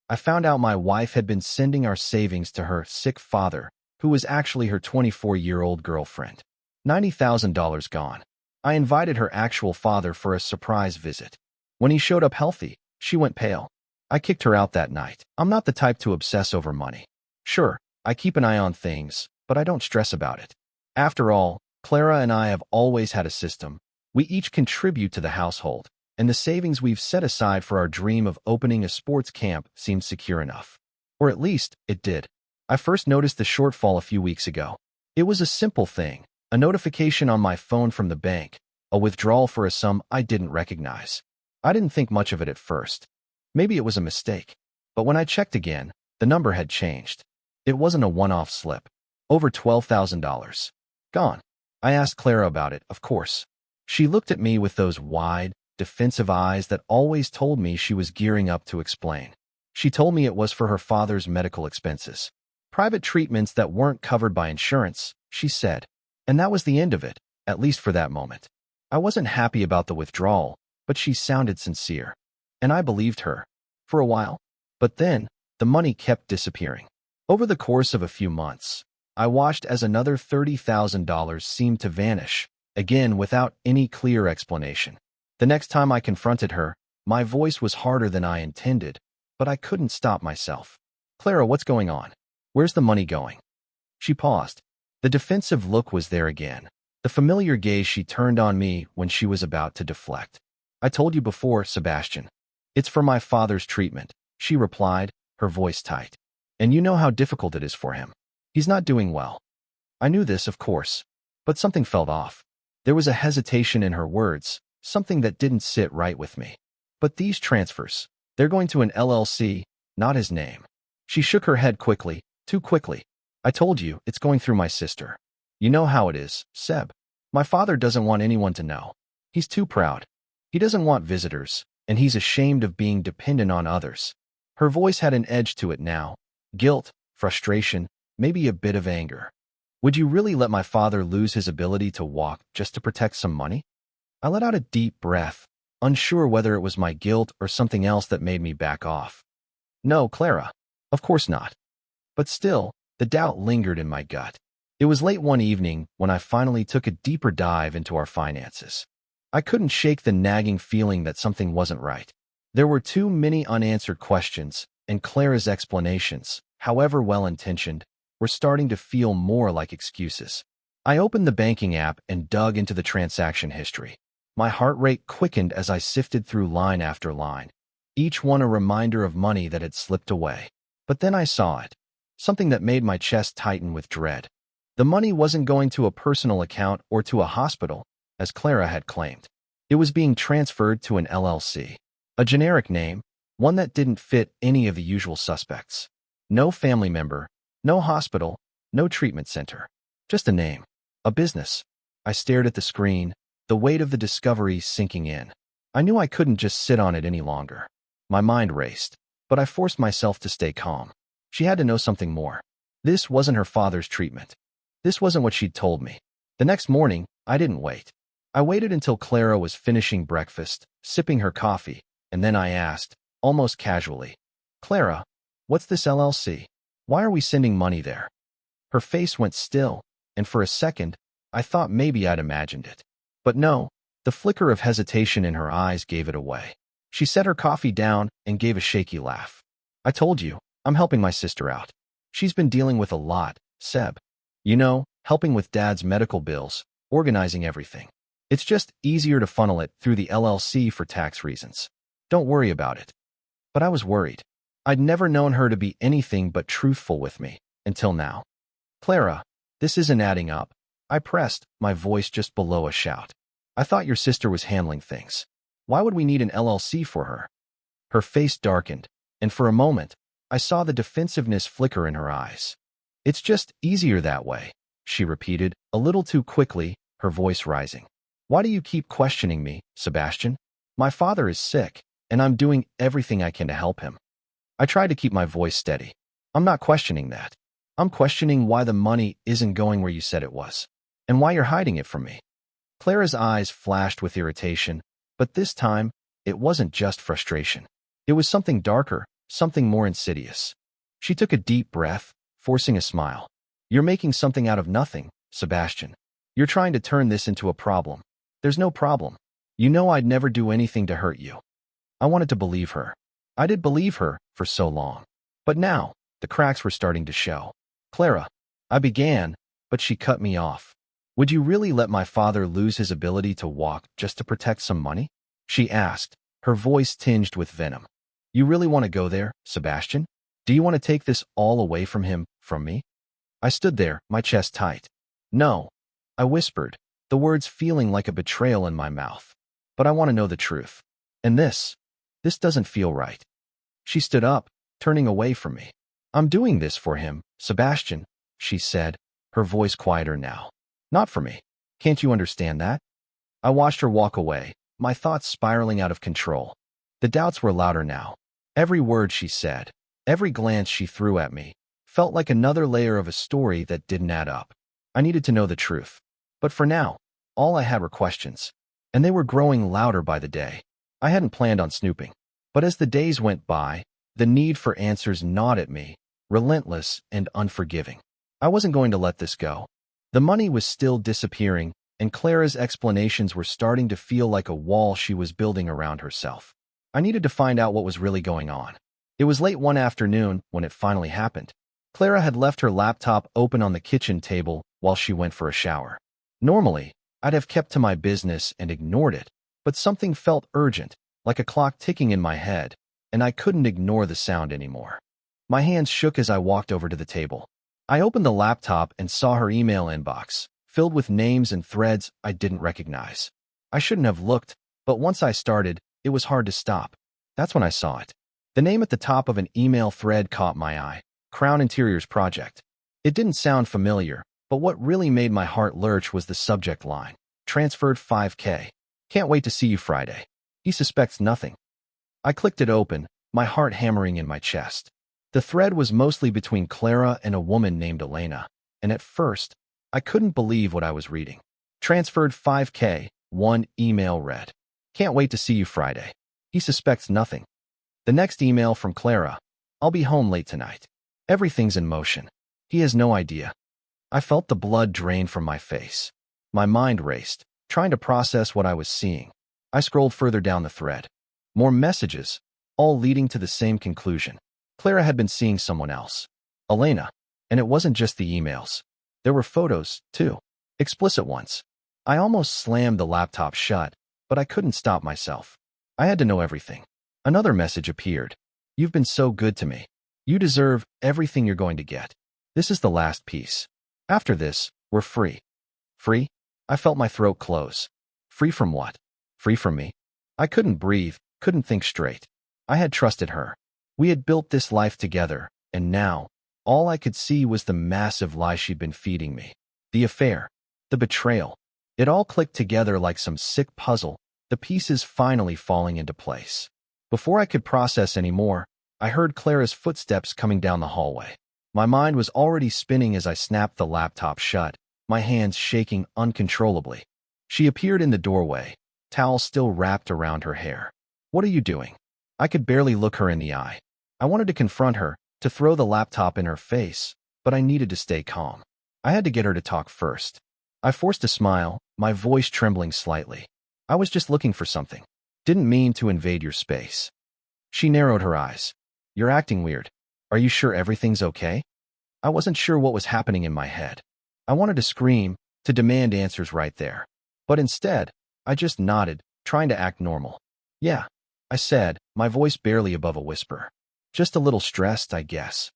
I found out my wife had been sending our savings to her sick father, who was actually her 24-year-old girlfriend. $90,000 gone. I invited her actual father for a surprise visit. When he showed up healthy, she went pale. I kicked her out that night. I'm not the type to obsess over money. Sure, I keep an eye on things, but I don't stress about it. After all, Clara and I have always had a system. We each contribute to the household, and the savings we've set aside for our dream of opening a sports camp seems secure enough. Or at least, it did. I first noticed the shortfall a few weeks ago. It was a simple thing, a notification on my phone from the bank, a withdrawal for a sum I didn't recognize. I didn't think much of it at first. Maybe it was a mistake. But when I checked again, the number had changed. It wasn't a one-off slip. Over $12,000. Gone. I asked Clara about it, of course. She looked at me with those wide, defensive eyes that always told me she was gearing up to explain. She told me it was for her father's medical expenses. Private treatments that weren't covered by insurance, she said. And that was the end of it, at least for that moment. I wasn't happy about the withdrawal, but she sounded sincere. And I believed her. For a while. But then, the money kept disappearing. Over the course of a few months, I watched as another $30,000 seemed to vanish, again without any clear explanation. The next time I confronted her, my voice was harder than I intended, but I couldn't stop myself. Clara, what's going on? Where's the money going? She paused. The defensive look was there again, the familiar gaze she turned on me when she was about to deflect. I told you before, Sebastian. It's for my father's treatment, she replied, her voice tight. And you know how difficult it is for him. He's not doing well. I knew this, of course, but something felt off. There was a hesitation in her words, something that didn't sit right with me. But these transfers, they're going to an LLC, not his name. She shook her head quickly, too quickly. I told you, it's going through my sister. You know how it is, Seb. My father doesn't want anyone to know. He's too proud. He doesn't want visitors, and he's ashamed of being dependent on others. Her voice had an edge to it now. Guilt, frustration, maybe a bit of anger. Would you really let my father lose his ability to walk just to protect some money? I let out a deep breath, unsure whether it was my guilt or something else that made me back off. No, Clara. Of course not. But still, the doubt lingered in my gut. It was late one evening when I finally took a deeper dive into our finances. I couldn't shake the nagging feeling that something wasn't right. There were too many unanswered questions, and Clara's explanations, however well-intentioned, were starting to feel more like excuses. I opened the banking app and dug into the transaction history. My heart rate quickened as I sifted through line after line, each one a reminder of money that had slipped away. But then I saw it, something that made my chest tighten with dread. The money wasn't going to a personal account or to a hospital, as Clara had claimed. It was being transferred to an LLC, a generic name, one that didn't fit any of the usual suspects. No family member, no hospital, no treatment center. Just a name, a business. I stared at the screen, the weight of the discovery sinking in. I knew I couldn't just sit on it any longer. My mind raced, but I forced myself to stay calm. She had to know something more. This wasn't her father's treatment. This wasn't what she'd told me. The next morning, I didn't wait. I waited until Clara was finishing breakfast, sipping her coffee, and then I asked, almost casually, Clara, what's this LLC? Why are we sending money there? Her face went still, and for a second, I thought maybe I'd imagined it. But no, the flicker of hesitation in her eyes gave it away. She set her coffee down and gave a shaky laugh. I told you, I'm helping my sister out. She's been dealing with a lot, Seb. You know, helping with Dad's medical bills, organizing everything. It's just easier to funnel it through the LLC for tax reasons. Don't worry about it. But I was worried. I'd never known her to be anything but truthful with me, until now. Clara, this isn't adding up. I pressed, my voice just below a shout. I thought your sister was handling things. Why would we need an LLC for her? Her face darkened, and for a moment, I saw the defensiveness flicker in her eyes. It's just easier that way, she repeated, a little too quickly, her voice rising. Why do you keep questioning me, Sebastian? My father is sick, and I'm doing everything I can to help him. I tried to keep my voice steady. I'm not questioning that. I'm questioning why the money isn't going where you said it was, and why you're hiding it from me. Clara's eyes flashed with irritation, but this time, it wasn't just frustration. It was something darker, something more insidious. She took a deep breath, forcing a smile. You're making something out of nothing, Sebastian. You're trying to turn this into a problem. There's no problem. You know I'd never do anything to hurt you. I wanted to believe her. I did believe her for so long. But now, the cracks were starting to show. Clara, I began, but she cut me off. Would you really let my father lose his ability to walk just to protect some money? She asked, her voice tinged with venom. You really want to go there, Sebastian? Do you want to take this all away from him, from me? I stood there, my chest tight. No, I whispered, the words feeling like a betrayal in my mouth. But I want to know the truth. And this doesn't feel right. She stood up, turning away from me. I'm doing this for him, Sebastian, she said, her voice quieter now. Not for me. Can't you understand that? I watched her walk away, my thoughts spiraling out of control. The doubts were louder now. Every word she said, every glance she threw at me, felt like another layer of a story that didn't add up. I needed to know the truth. But for now, all I had were questions. And they were growing louder by the day. I hadn't planned on snooping. But as the days went by, the need for answers gnawed at me, relentless and unforgiving. I wasn't going to let this go. The money was still disappearing, and Clara's explanations were starting to feel like a wall she was building around herself. I needed to find out what was really going on. It was late one afternoon when it finally happened. Clara had left her laptop open on the kitchen table while she went for a shower. Normally, I'd have kept to my business and ignored it, but something felt urgent, like a clock ticking in my head, and I couldn't ignore the sound anymore. My hands shook as I walked over to the table. I opened the laptop and saw her email inbox, filled with names and threads I didn't recognize. I shouldn't have looked, but once I started, it was hard to stop. That's when I saw it. The name at the top of an email thread caught my eye, Crown Interiors Project. It didn't sound familiar, but what really made my heart lurch was the subject line. Transferred $5K. Can't wait to see you Friday. He suspects nothing. I clicked it open, my heart hammering in my chest. The thread was mostly between Clara and a woman named Elena, and at first, I couldn't believe what I was reading. Transferred $5K, one email read. Can't wait to see you Friday. He suspects nothing. The next email from Clara. I'll be home late tonight. Everything's in motion. He has no idea. I felt the blood drain from my face. My mind raced, trying to process what I was seeing. I scrolled further down the thread. More messages, all leading to the same conclusion. Clara had been seeing someone else. Elena. And it wasn't just the emails. There were photos, too. Explicit ones. I almost slammed the laptop shut, but I couldn't stop myself. I had to know everything. Another message appeared. You've been so good to me. You deserve everything you're going to get. This is the last piece. After this, we're free. Free? I felt my throat close. Free from what? Free from me? I couldn't breathe, couldn't think straight. I had trusted her. We had built this life together, and now, all I could see was the massive lie she'd been feeding me. The affair. The betrayal. It all clicked together like some sick puzzle, the pieces finally falling into place. Before I could process any more, I heard Clara's footsteps coming down the hallway. My mind was already spinning as I snapped the laptop shut, my hands shaking uncontrollably. She appeared in the doorway, towel still wrapped around her hair. What are you doing? I could barely look her in the eye. I wanted to confront her, to throw the laptop in her face, but I needed to stay calm. I had to get her to talk first. I forced a smile, my voice trembling slightly. I was just looking for something. Didn't mean to invade your space. She narrowed her eyes. You're acting weird. Are you sure everything's okay? I wasn't sure what was happening in my head. I wanted to scream, to demand answers right there. But instead, I just nodded, trying to act normal. Yeah, I said, my voice barely above a whisper. Just a little stressed, I guess.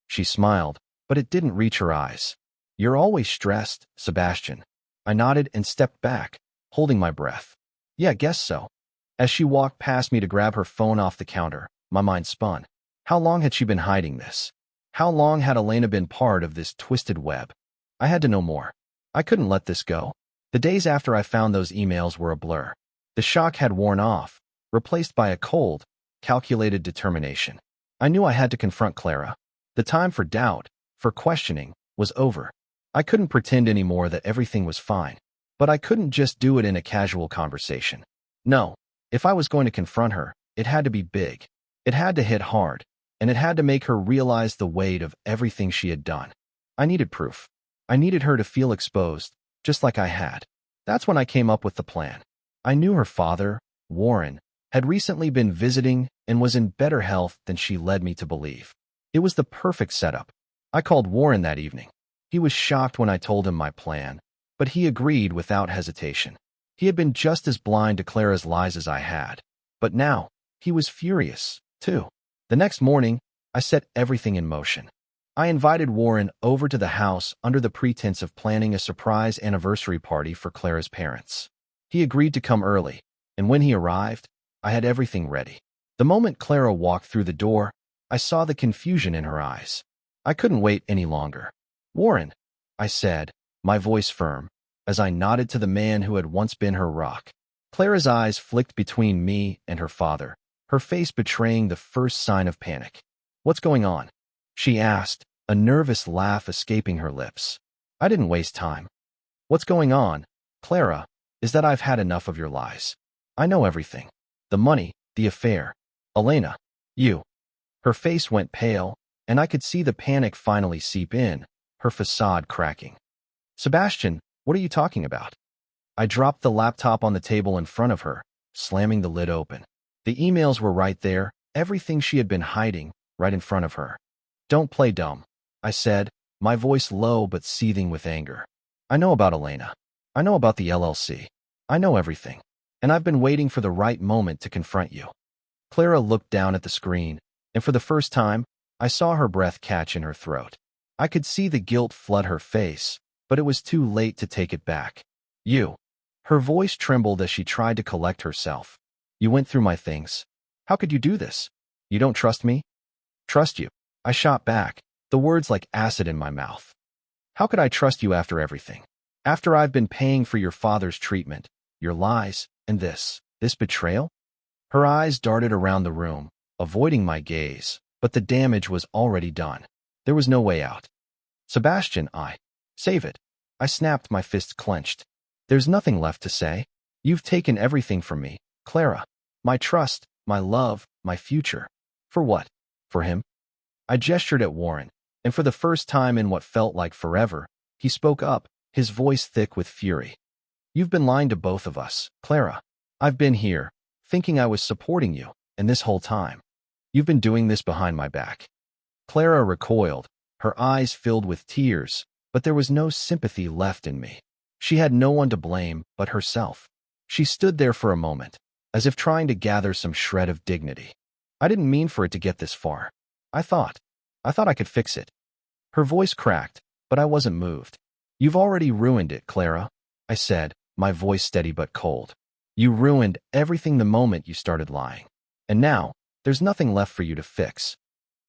She smiled, but it didn't reach her eyes. You're always stressed, Sebastian. I nodded and stepped back, holding my breath. Yeah, guess so. As she walked past me to grab her phone off the counter, my mind spun. How long had she been hiding this? How long had Elena been part of this twisted web? I had to know more. I couldn't let this go. The days after I found those emails were a blur. The shock had worn off, replaced by a cold, calculated determination. I knew I had to confront Clara. The time for doubt, for questioning, was over. I couldn't pretend anymore that everything was fine. But I couldn't just do it in a casual conversation. No, if I was going to confront her, it had to be big. It had to hit hard. and it had to make her realize the weight of everything she had done. I needed proof. I needed her to feel exposed, just like I had. That's when I came up with the plan. I knew her father, Warren, had recently been visiting and was in better health than she led me to believe. It was the perfect setup. I called Warren that evening. He was shocked when I told him my plan, but he agreed without hesitation. He had been just as blind to Clara's lies as I had, but now he was furious, too. The next morning, I set everything in motion. I invited Warren over to the house under the pretense of planning a surprise anniversary party for Clara's parents. He agreed to come early, and when he arrived, I had everything ready. The moment Clara walked through the door, I saw the confusion in her eyes. I couldn't wait any longer. "Warren," I said, my voice firm, as I nodded to the man who had once been her rock. Clara's eyes flicked between me and her father, her face betraying the first sign of panic. "What's going on?" she asked, a nervous laugh escaping her lips. I didn't waste time. "What's going on, Clara, is that I've had enough of your lies. I know everything. The money, the affair. Elena, you." Her face went pale, and I could see the panic finally seep in, her facade cracking. "Sebastian, what are you talking about?" I dropped the laptop on the table in front of her, slamming the lid open. The emails were right there, everything she had been hiding, right in front of her. "Don't play dumb," I said, my voice low but seething with anger. "I know about Elena. I know about the LLC. I know everything, and I've been waiting for the right moment to confront you." Clara looked down at the screen, and for the first time, I saw her breath catch in her throat. I could see the guilt flood her face, but it was too late to take it back. "You." Her voice trembled as she tried to collect herself. "You went through my things. How could you do this? You don't trust me?" "Trust you?" I shot back, the words like acid in my mouth. "How could I trust you after everything? After I've been paying for your father's treatment, your lies, and this betrayal?" Her eyes darted around the room, avoiding my gaze, but the damage was already done. There was no way out. "Sebastian, save it." I snapped, my fists clenched. "There's nothing left to say. You've taken everything from me, Clara. My trust, my love, my future. For what? For him?" I gestured at Warren, and for the first time in what felt like forever, he spoke up, his voice thick with fury. "You've been lying to both of us, Clara. I've been here, thinking I was supporting you, and this whole time, you've been doing this behind my back." Clara recoiled, her eyes filled with tears, but there was no sympathy left in me. She had no one to blame but herself. She stood there for a moment, as if trying to gather some shred of dignity. "I didn't mean for it to get this far. I thought I could fix it." Her voice cracked, but I wasn't moved. "You've already ruined it, Clara," I said, my voice steady but cold. "You ruined everything the moment you started lying. And now, there's nothing left for you to fix."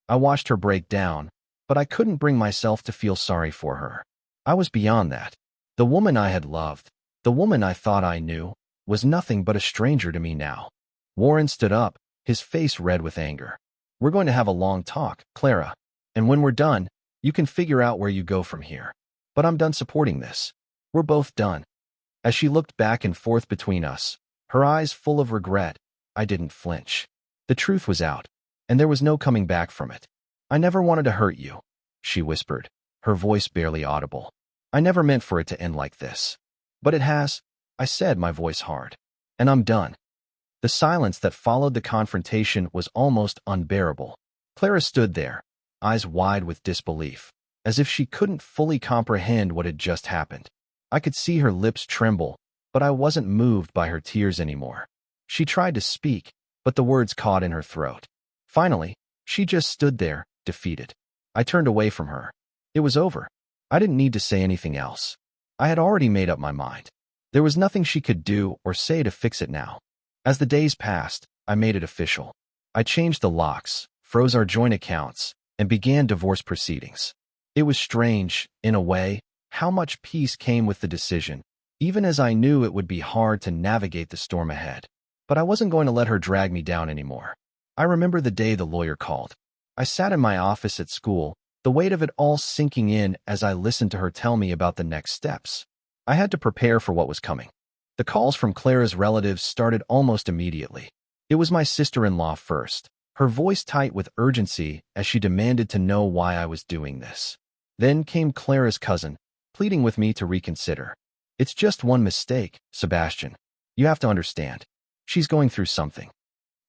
I watched her break down, but I couldn't bring myself to feel sorry for her. I was beyond that. The woman I had loved, the woman I thought I knew, was nothing but a stranger to me now. Warren stood up, his face red with anger. "We're going to have a long talk, Clara, and when we're done, you can figure out where you go from here. But I'm done supporting this. We're both done." As she looked back and forth between us, her eyes full of regret, I didn't flinch. The truth was out, and there was no coming back from it. "I never wanted to hurt you," she whispered, her voice barely audible. "I never meant for it to end like this. But it has," I said, my voice hard. "And I'm done." The silence that followed the confrontation was almost unbearable. Clara stood there, eyes wide with disbelief, as if she couldn't fully comprehend what had just happened. I could see her lips tremble, but I wasn't moved by her tears anymore. She tried to speak, but the words caught in her throat. Finally, she just stood there, defeated. I turned away from her. It was over. I didn't need to say anything else. I had already made up my mind. There was nothing she could do or say to fix it now. As the days passed, I made it official. I changed the locks, froze our joint accounts, and began divorce proceedings. It was strange, in a way, how much peace came with the decision, even as I knew it would be hard to navigate the storm ahead. But I wasn't going to let her drag me down anymore. I remember the day the lawyer called. I sat in my office at school, the weight of it all sinking in as I listened to her tell me about the next steps. I had to prepare for what was coming. The calls from Clara's relatives started almost immediately. It was my sister-in-law first, her voice tight with urgency as she demanded to know why I was doing this. Then came Clara's cousin, pleading with me to reconsider. It's just one mistake, Sebastian. You have to understand. She's going through something.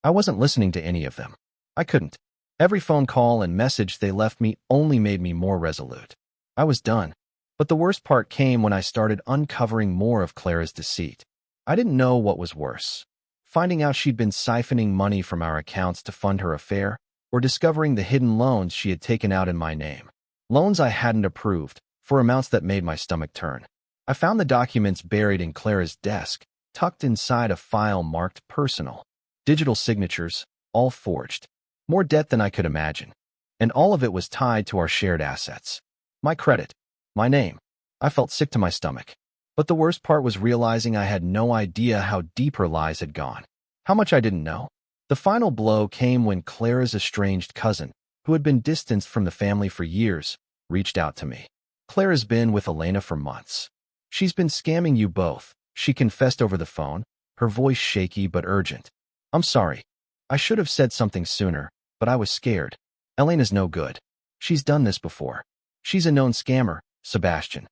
I wasn't listening to any of them. I couldn't. Every phone call and message they left me only made me more resolute. I was done. But the worst part came when I started uncovering more of Clara's deceit. I didn't know what was worse. Finding out she'd been siphoning money from our accounts to fund her affair, or discovering the hidden loans she had taken out in my name. Loans I hadn't approved, for amounts that made my stomach turn. I found the documents buried in Clara's desk, tucked inside a file marked personal. Digital signatures, all forged. More debt than I could imagine. And all of it was tied to our shared assets. My credit. My name. I felt sick to my stomach. But the worst part was realizing I had no idea how deep her lies had gone. How much I didn't know. The final blow came when Clara's estranged cousin, who had been distanced from the family for years, reached out to me. Clara's been with Elena for months. She's been scamming you both, she confessed over the phone, her voice shaky but urgent. I'm sorry. I should have said something sooner, but I was scared. Elena's no good. She's done this before. She's a known scammer, Sebastian.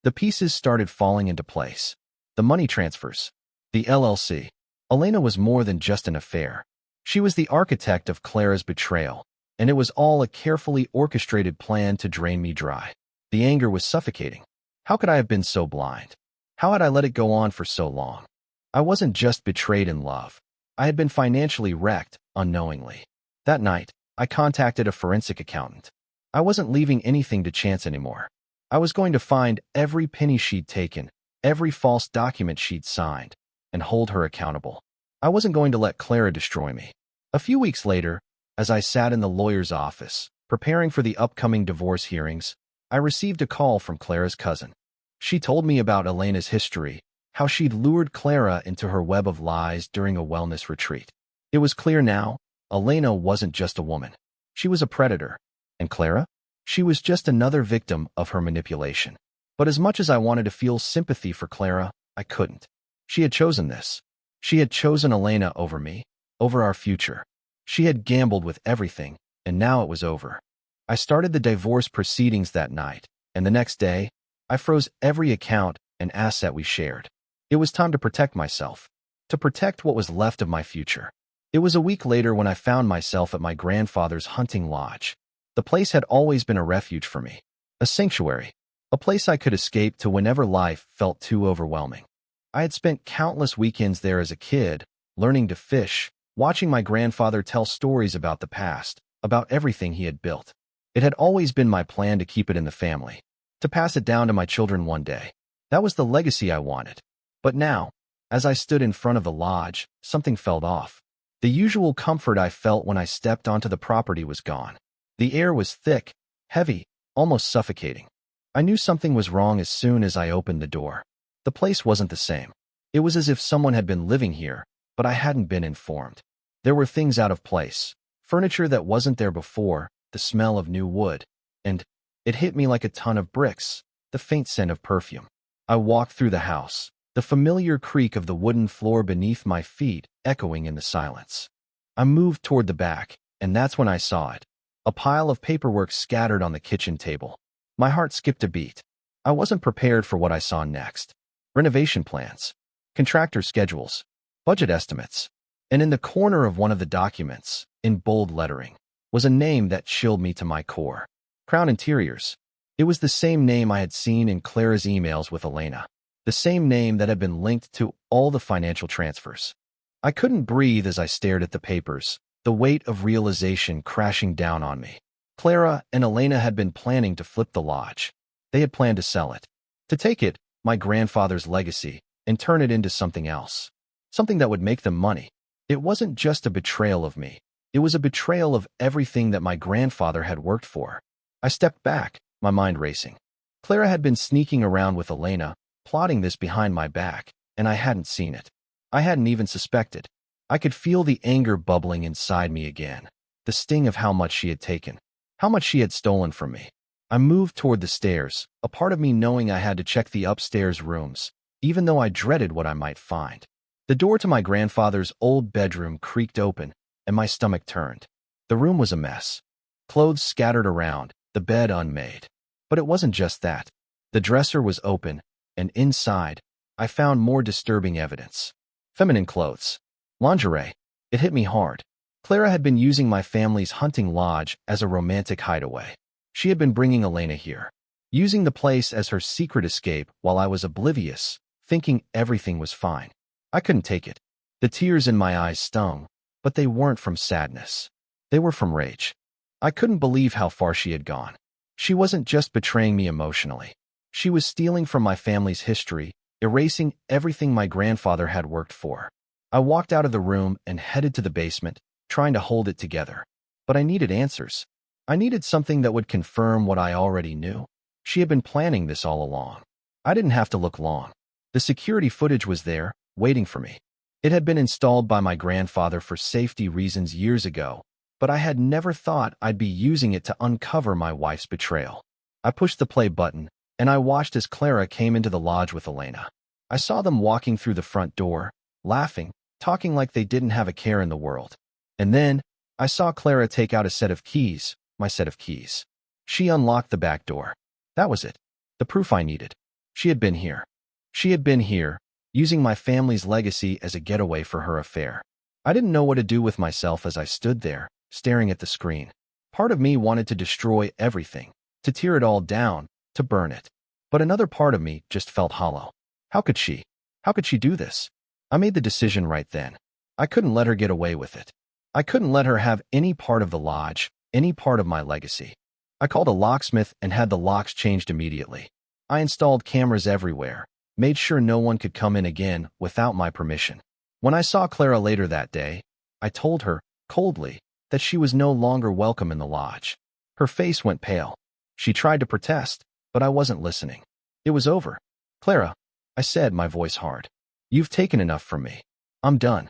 The pieces started falling into place. The money transfers. The LLC. Elena was more than just an affair. She was the architect of Clara's betrayal, and it was all a carefully orchestrated plan to drain me dry. The anger was suffocating. How could I have been so blind? How had I let it go on for so long? I wasn't just betrayed in love. I had been financially wrecked, unknowingly. That night, I contacted a forensic accountant. I wasn't leaving anything to chance anymore. I was going to find every penny she'd taken, every false document she'd signed, and hold her accountable. I wasn't going to let Clara destroy me. A few weeks later, as I sat in the lawyer's office, preparing for the upcoming divorce hearings, I received a call from Clara's cousin. She told me about Elena's history, how she'd lured Clara into her web of lies during a wellness retreat. It was clear now, Elena wasn't just a woman. She was a predator. And Clara? She was just another victim of her manipulation. But as much as I wanted to feel sympathy for Clara, I couldn't. She had chosen this. She had chosen Elena over me, over our future. She had gambled with everything, and now it was over. I started the divorce proceedings that night, and the next day, I froze every account and asset we shared. It was time to protect myself, to protect what was left of my future. It was a week later when I found myself at my grandfather's hunting lodge. The place had always been a refuge for me, a sanctuary, a place I could escape to whenever life felt too overwhelming. I had spent countless weekends there as a kid, learning to fish, watching my grandfather tell stories about the past, about everything he had built. It had always been my plan to keep it in the family, to pass it down to my children one day. That was the legacy I wanted. But now, as I stood in front of the lodge, something felt off. The usual comfort I felt when I stepped onto the property was gone. The air was thick, heavy, almost suffocating. I knew something was wrong as soon as I opened the door. The place wasn't the same. It was as if someone had been living here, but I hadn't been informed. There were things out of place, furniture that wasn't there before, the smell of new wood, and it hit me like a ton of bricks, the faint scent of perfume. I walked through the house, the familiar creak of the wooden floor beneath my feet echoing in the silence. I moved toward the back, and that's when I saw it. A pile of paperwork scattered on the kitchen table. My heart skipped a beat. I wasn't prepared for what I saw next. Renovation plans, contractor schedules, budget estimates. And in the corner of one of the documents, in bold lettering, was a name that chilled me to my core. Crown Interiors. It was the same name I had seen in Clara's emails with Elena. The same name that had been linked to all the financial transfers. I couldn't breathe as I stared at the papers, the weight of realization crashing down on me. Clara and Elena had been planning to flip the lodge. They had planned to sell it. To take it, my grandfather's legacy, and turn it into something else. Something that would make them money. It wasn't just a betrayal of me. It was a betrayal of everything that my grandfather had worked for. I stepped back, my mind racing. Clara had been sneaking around with Elena, plotting this behind my back, and I hadn't seen it. I hadn't even suspected. I could feel the anger bubbling inside me again, the sting of how much she had taken, how much she had stolen from me. I moved toward the stairs, a part of me knowing I had to check the upstairs rooms, even though I dreaded what I might find. The door to my grandfather's old bedroom creaked open, and my stomach turned. The room was a mess. Clothes scattered around, the bed unmade. But it wasn't just that. The dresser was open, and inside, I found more disturbing evidence. Feminine clothes. Lingerie. It hit me hard. Clara had been using my family's hunting lodge as a romantic hideaway. She had been bringing Elena here, using the place as her secret escape while I was oblivious, thinking everything was fine. I couldn't take it. The tears in my eyes stung, but they weren't from sadness. They were from rage. I couldn't believe how far she had gone. She wasn't just betraying me emotionally. She was stealing from my family's history, erasing everything my grandfather had worked for. I walked out of the room and headed to the basement, trying to hold it together. But I needed answers. I needed something that would confirm what I already knew. She had been planning this all along. I didn't have to look long. The security footage was there, waiting for me. It had been installed by my grandfather for safety reasons years ago, but I had never thought I'd be using it to uncover my wife's betrayal. I pushed the play button, and I watched as Clara came into the lodge with Elena. I saw them walking through the front door, laughing, talking like they didn't have a care in the world. And then, I saw Clara take out a set of keys, my set of keys. She unlocked the back door. That was it. The proof I needed. She had been here. She had been here, using my family's legacy as a getaway for her affair. I didn't know what to do with myself as I stood there, staring at the screen. Part of me wanted to destroy everything, to tear it all down, to burn it. But another part of me just felt hollow. How could she? How could she do this? I made the decision right then. I couldn't let her get away with it. I couldn't let her have any part of the lodge, any part of my legacy. I called a locksmith and had the locks changed immediately. I installed cameras everywhere, made sure no one could come in again without my permission. When I saw Clara later that day, I told her, coldly, that she was no longer welcome in the lodge. Her face went pale. She tried to protest, but I wasn't listening. It was over. Clara, I said, my voice hard. You've taken enough from me. I'm done.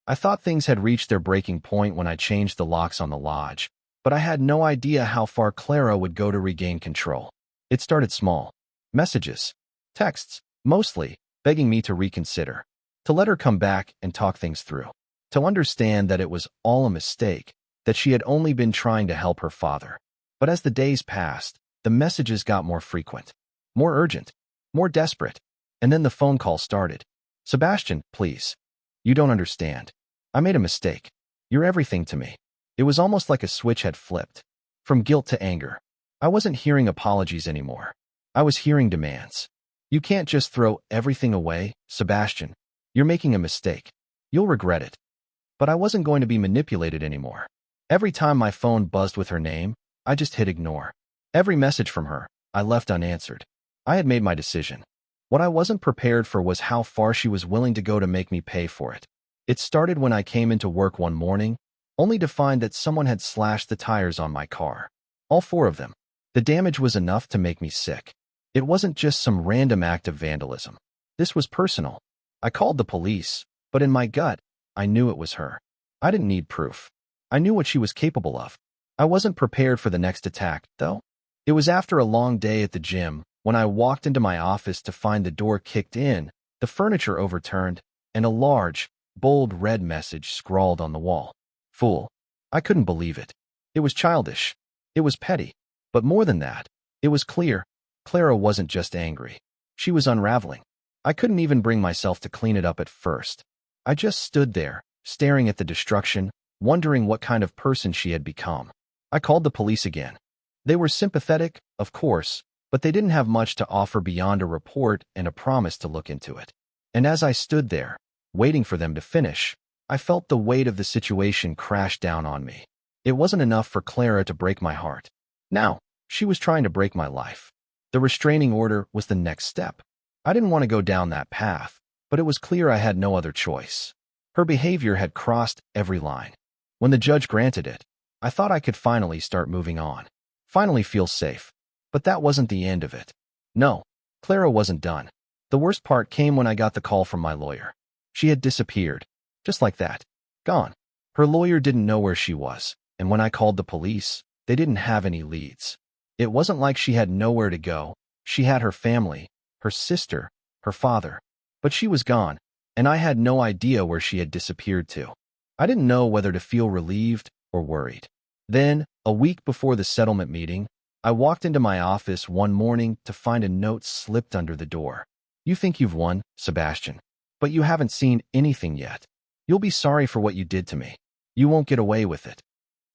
I thought things had reached their breaking point when I changed the locks on the lodge, but I had no idea how far Clara would go to regain control. It started small. Messages. Texts, mostly, begging me to reconsider, to let her come back and talk things through, to understand that it was all a mistake, that she had only been trying to help her father. But as the days passed, the messages got more frequent, more urgent, more desperate, and then the phone call started. Sebastian, please. You don't understand. I made a mistake. You're everything to me. It was almost like a switch had flipped. From guilt to anger. I wasn't hearing apologies anymore. I was hearing demands. You can't just throw everything away, Sebastian. You're making a mistake. You'll regret it. But I wasn't going to be manipulated anymore. Every time my phone buzzed with her name, I just hit ignore. Every message from her, I left unanswered. I had made my decision. What I wasn't prepared for was how far she was willing to go to make me pay for it. It started when I came into work one morning, only to find that someone had slashed the tires on my car. All four of them. The damage was enough to make me sick. It wasn't just some random act of vandalism. This was personal. I called the police, but in my gut, I knew it was her. I didn't need proof. I knew what she was capable of. I wasn't prepared for the next attack, though. It was after a long day at the gym, when I walked into my office to find the door kicked in, the furniture overturned, and a large, bold red message scrawled on the wall. Fool. I couldn't believe it. It was childish. It was petty. But more than that, it was clear. Clara wasn't just angry. She was unraveling. I couldn't even bring myself to clean it up at first. I just stood there, staring at the destruction, wondering what kind of person she had become. I called the police again. They were sympathetic, of course, but they didn't have much to offer beyond a report and a promise to look into it. And as I stood there, waiting for them to finish, I felt the weight of the situation crash down on me. It wasn't enough for Clara to break my heart. Now, she was trying to break my life. The restraining order was the next step. I didn't want to go down that path, but it was clear I had no other choice. Her behavior had crossed every line. When the judge granted it, I thought I could finally start moving on. Finally feel safe. But that wasn't the end of it. No, Clara wasn't done. The worst part came when I got the call from my lawyer. She had disappeared. Just like that. Gone. Her lawyer didn't know where she was, and when I called the police, they didn't have any leads. It wasn't like she had nowhere to go. She had her family, her sister, her father. But she was gone, and I had no idea where she had disappeared to. I didn't know whether to feel relieved or worried. Then, a week before the settlement meeting, I walked into my office one morning to find a note slipped under the door. You think you've won, Sebastian, but you haven't seen anything yet. You'll be sorry for what you did to me. You won't get away with it.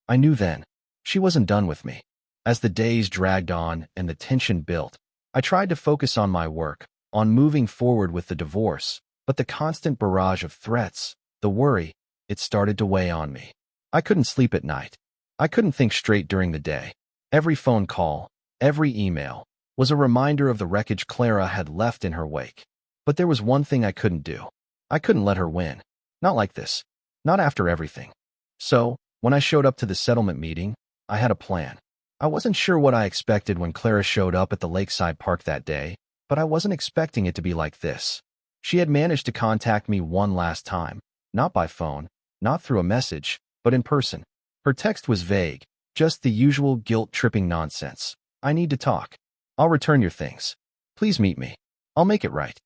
I knew then. She wasn't done with me. As the days dragged on and the tension built, I tried to focus on my work, on moving forward with the divorce, but the constant barrage of threats, the worry, it started to weigh on me. I couldn't sleep at night. I couldn't think straight during the day. Every phone call, every email, was a reminder of the wreckage Clara had left in her wake. But there was one thing I couldn't do. I couldn't let her win. Not like this. Not after everything. So, when I showed up to the settlement meeting, I had a plan. I wasn't sure what I expected when Clara showed up at the lakeside park that day, but I wasn't expecting it to be like this. She had managed to contact me one last time, not by phone, not through a message, but in person. Her text was vague, just the usual guilt-tripping nonsense. I need to talk. I'll return your things. Please meet me. I'll make it right.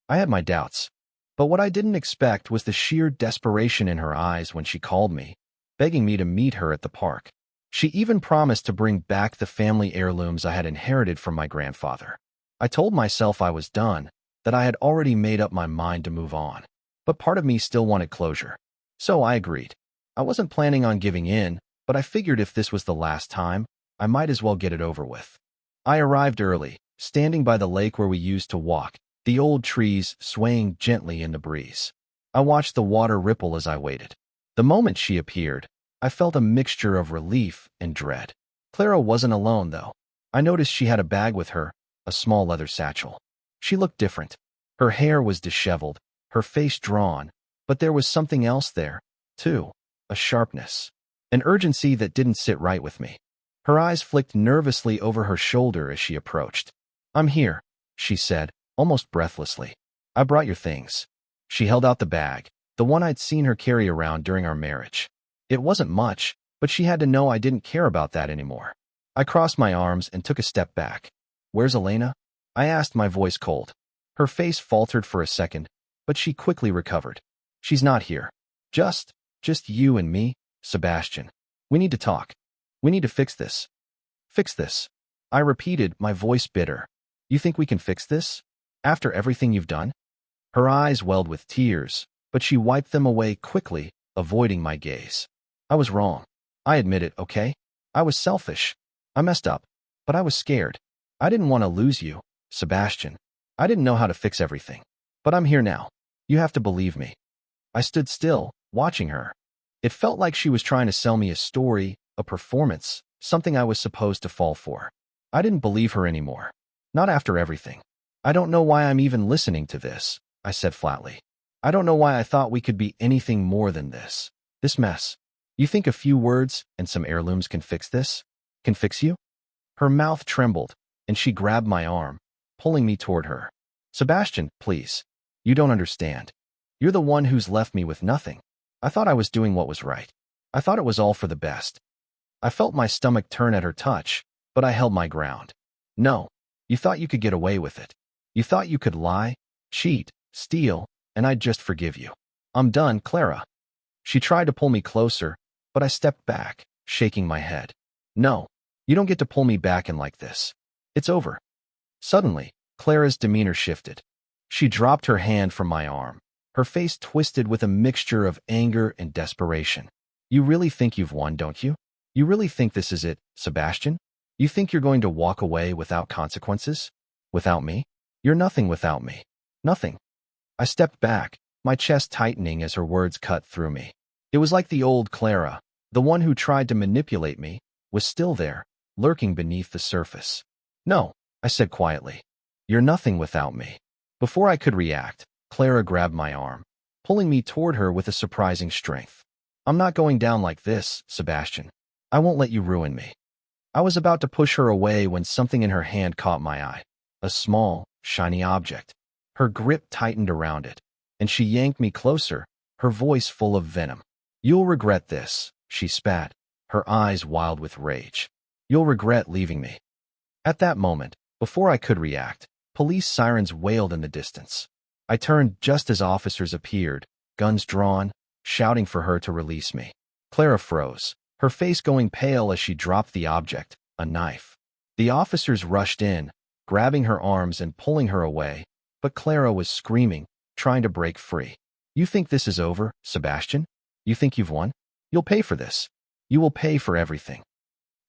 I had my doubts. But what I didn't expect was the sheer desperation in her eyes when she called me, begging me to meet her at the park. She even promised to bring back the family heirlooms I had inherited from my grandfather. I told myself I was done, that I had already made up my mind to move on. But part of me still wanted closure. So I agreed. I wasn't planning on giving in, but I figured if this was the last time, I might as well get it over with. I arrived early, standing by the lake where we used to walk, the old trees swaying gently in the breeze. I watched the water ripple as I waited. The moment she appeared, I felt a mixture of relief and dread. Clara wasn't alone, though. I noticed she had a bag with her, a small leather satchel. She looked different. Her hair was disheveled, her face drawn, but there was something else there, too, a sharpness, an urgency that didn't sit right with me. Her eyes flicked nervously over her shoulder as she approached. "I'm here," she said, almost breathlessly. "I brought your things." She held out the bag, the one I'd seen her carry around during our marriage. It wasn't much, but she had to know I didn't care about that anymore. I crossed my arms and took a step back. "Where's Elena?" I asked, my voice cold. Her face faltered for a second, but she quickly recovered. "She's not here. Just you and me, Sebastian. We need to talk. We need to fix this." "Fix this?" I repeated, my voice bitter. "You think we can fix this? After everything you've done?" Her eyes welled with tears, but she wiped them away quickly, avoiding my gaze. "I was wrong. I admit it, okay? I was selfish. I messed up. But I was scared. I didn't want to lose you, Sebastian. I didn't know how to fix everything. But I'm here now. You have to believe me." I stood still, watching her. It felt like she was trying to sell me a story, a performance, something I was supposed to fall for. I didn't believe her anymore. Not after everything. "I don't know why I'm even listening to this," I said flatly. "I don't know why I thought we could be anything more than this. This mess. You think a few words and some heirlooms can fix this? Can fix you?" Her mouth trembled, and she grabbed my arm, pulling me toward her. "Sebastian, please. You don't understand. You're the one who's left me with nothing. I thought I was doing what was right. I thought it was all for the best." I felt my stomach turn at her touch, but I held my ground. "No. You thought you could get away with it. You thought you could lie, cheat, steal, and I'd just forgive you. I'm done, Clara." She tried to pull me closer, but I stepped back, shaking my head. "No, you don't get to pull me back in like this. It's over." Suddenly, Clara's demeanor shifted. She dropped her hand from my arm, her face twisted with a mixture of anger and desperation. "You really think you've won, don't you? You really think this is it, Sebastian? You think you're going to walk away without consequences? Without me? You're nothing without me. Nothing." I stepped back, my chest tightening as her words cut through me. It was like the old Clara, the one who tried to manipulate me, was still there, lurking beneath the surface. "No," I said quietly. "You're nothing without me." Before I could react, Clara grabbed my arm, pulling me toward her with a surprising strength. "I'm not going down like this, Sebastian. I won't let you ruin me." I was about to push her away when something in her hand caught my eye. A small, shiny object. Her grip tightened around it, and she yanked me closer, her voice full of venom. "You'll regret this," she spat, her eyes wild with rage. "You'll regret leaving me." At that moment, before I could react, police sirens wailed in the distance. I turned just as officers appeared, guns drawn, shouting for her to release me. Clara froze, her face going pale as she dropped the object, a knife. The officers rushed in, grabbing her arms and pulling her away, but Clara was screaming, trying to break free. "You think this is over, Sebastian? You think you've won? You'll pay for this. You will pay for everything."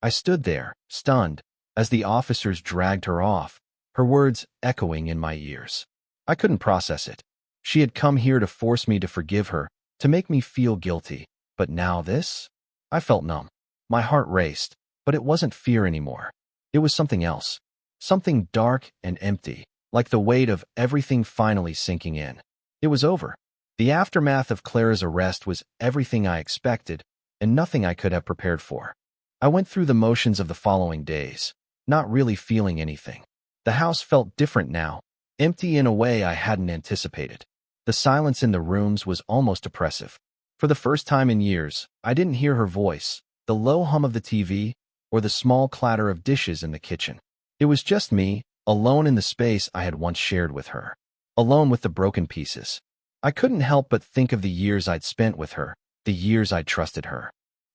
I stood there, stunned, as the officers dragged her off, her words echoing in my ears. I couldn't process it. She had come here to force me to forgive her, to make me feel guilty. But now this? I felt numb. My heart raced, but it wasn't fear anymore. It was something else. Something dark and empty, like the weight of everything finally sinking in. It was over. The aftermath of Clara's arrest was everything I expected, and nothing I could have prepared for. I went through the motions of the following days, not really feeling anything. The house felt different now, empty in a way I hadn't anticipated. The silence in the rooms was almost oppressive. For the first time in years, I didn't hear her voice, the low hum of the TV, or the small clatter of dishes in the kitchen. It was just me, alone in the space I had once shared with her. Alone with the broken pieces. I couldn't help but think of the years I'd spent with her, the years I'd trusted her.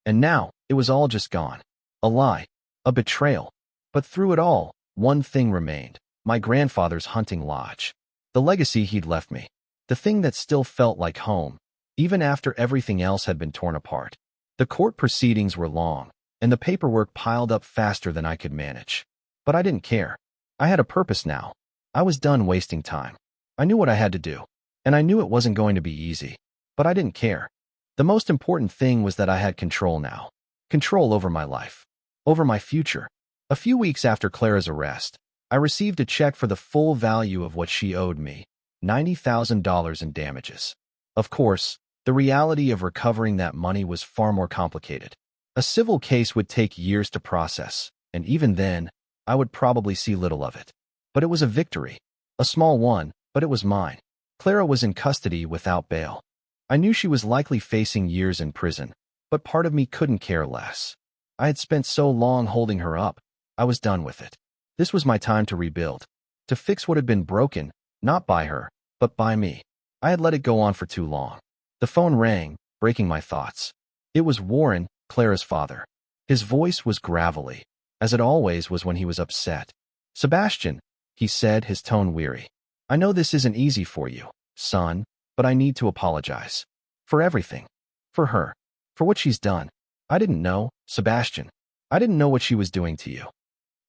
And now, it was all just gone. A lie. A betrayal. But through it all, one thing remained. My grandfather's hunting lodge. The legacy he'd left me. The thing that still felt like home, even after everything else had been torn apart. The court proceedings were long, and the paperwork piled up faster than I could manage. But I didn't care. I had a purpose now. I was done wasting time. I knew what I had to do, and I knew it wasn't going to be easy. But I didn't care. The most important thing was that I had control now. Control over my life. Over my future. A few weeks after Clara's arrest, I received a check for the full value of what she owed me, $90,000 in damages. Of course, the reality of recovering that money was far more complicated. A civil case would take years to process, and even then, I would probably see little of it. But it was a victory. A small one, but it was mine. Clara was in custody without bail. I knew she was likely facing years in prison, but part of me couldn't care less. I had spent so long holding her up, I was done with it. This was my time to rebuild, to fix what had been broken, not by her, but by me. I had let it go on for too long. The phone rang, breaking my thoughts. It was Warren, Clara's father. His voice was gravelly, as it always was when he was upset. "Sebastian," he said, his tone weary. "I know this isn't easy for you, son, but I need to apologize. For everything. For her. For what she's done. I didn't know, Sebastian. I didn't know what she was doing to you."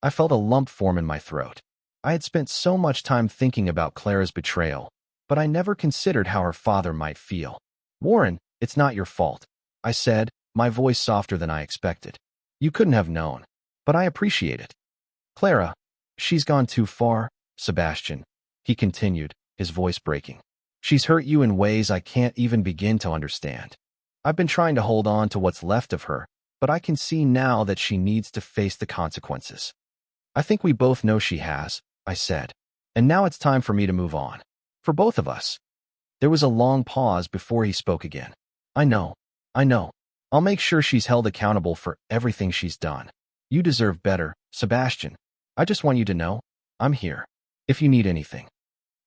I felt a lump form in my throat. I had spent so much time thinking about Clara's betrayal, but I never considered how her father might feel. "Warren, it's not your fault," I said, my voice softer than I expected. "You couldn't have known, but I appreciate it." "Clara, she's gone too far, Sebastian," he continued, his voice breaking. "She's hurt you in ways I can't even begin to understand. I've been trying to hold on to what's left of her, but I can see now that she needs to face the consequences." "I think we both know she has," I said. "And now it's time for me to move on. For both of us." There was a long pause before he spoke again. I know. I'll make sure she's held accountable for everything she's done. You deserve better, Sebastian. I just want you to know, I'm here. If you need anything."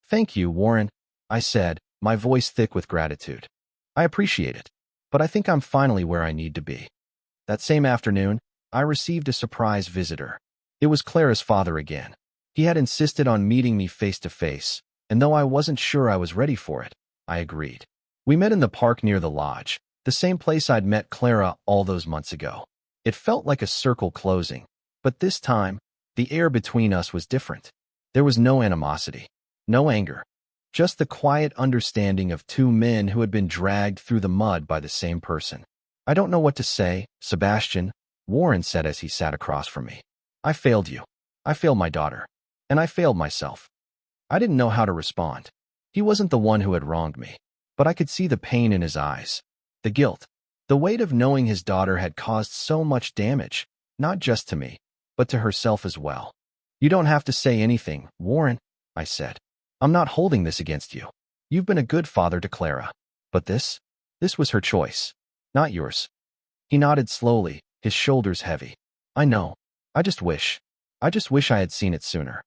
"Thank you, Warren," I said, my voice thick with gratitude. "I appreciate it, but I think I'm finally where I need to be." That same afternoon, I received a surprise visitor. It was Clara's father again. He had insisted on meeting me face to face, and though I wasn't sure I was ready for it, I agreed. We met in the park near the lodge, the same place I'd met Clara all those months ago. It felt like a circle closing, but this time, the air between us was different. There was no animosity, no anger, just the quiet understanding of two men who had been dragged through the mud by the same person. "I don't know what to say, Sebastian," Warren said as he sat across from me. "I failed you. I failed my daughter. And I failed myself." I didn't know how to respond. He wasn't the one who had wronged me, but I could see the pain in his eyes, the guilt, the weight of knowing his daughter had caused so much damage, not just to me, but to herself as well. "You don't have to say anything, Warren," I said. "I'm not holding this against you. You've been a good father to Clara. But this was her choice, not yours." He nodded slowly, his shoulders heavy. "I know. I just wish I had seen it sooner."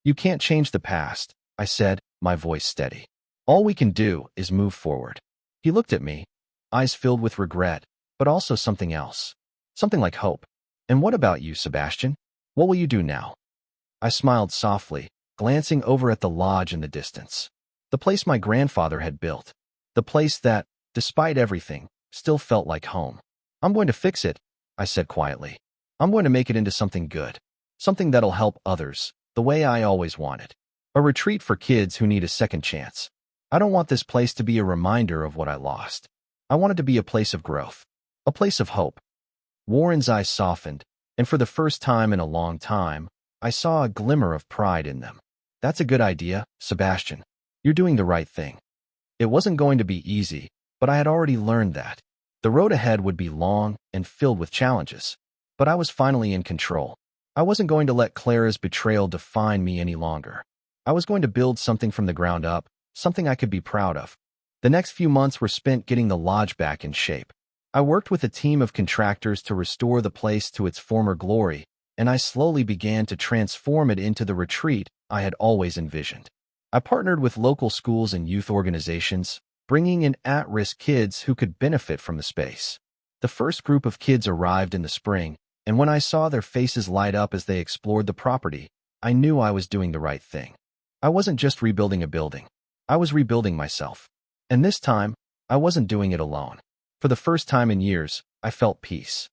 "You can't change the past," I said, my voice steady. "All we can do is move forward." He looked at me, eyes filled with regret, but also something else. Something like hope. And what about you, Sebastian? What will you do now? I smiled softly, glancing over at the lodge in the distance. The place my grandfather had built. The place that, despite everything, still felt like home. I'm going to fix it, I said quietly. I'm going to make it into something good. Something that'll help others, the way I always wanted. A retreat for kids who need a second chance. I don't want this place to be a reminder of what I lost. I want it to be a place of growth. A place of hope. Warren's eyes softened, and for the first time in a long time, I saw a glimmer of pride in them. That's a good idea, Sebastian. You're doing the right thing. It wasn't going to be easy, but I had already learned that. The road ahead would be long and filled with challenges. But I was finally in control. I wasn't going to let Clara's betrayal define me any longer. I was going to build something from the ground up, something I could be proud of. The next few months were spent getting the lodge back in shape. I worked with a team of contractors to restore the place to its former glory, and I slowly began to transform it into the retreat I had always envisioned. I partnered with local schools and youth organizations, bringing in at-risk kids who could benefit from the space. The first group of kids arrived in the spring, and when I saw their faces light up as they explored the property, I knew I was doing the right thing. I wasn't just rebuilding a building. I was rebuilding myself. And this time, I wasn't doing it alone. For the first time in years, I felt peace.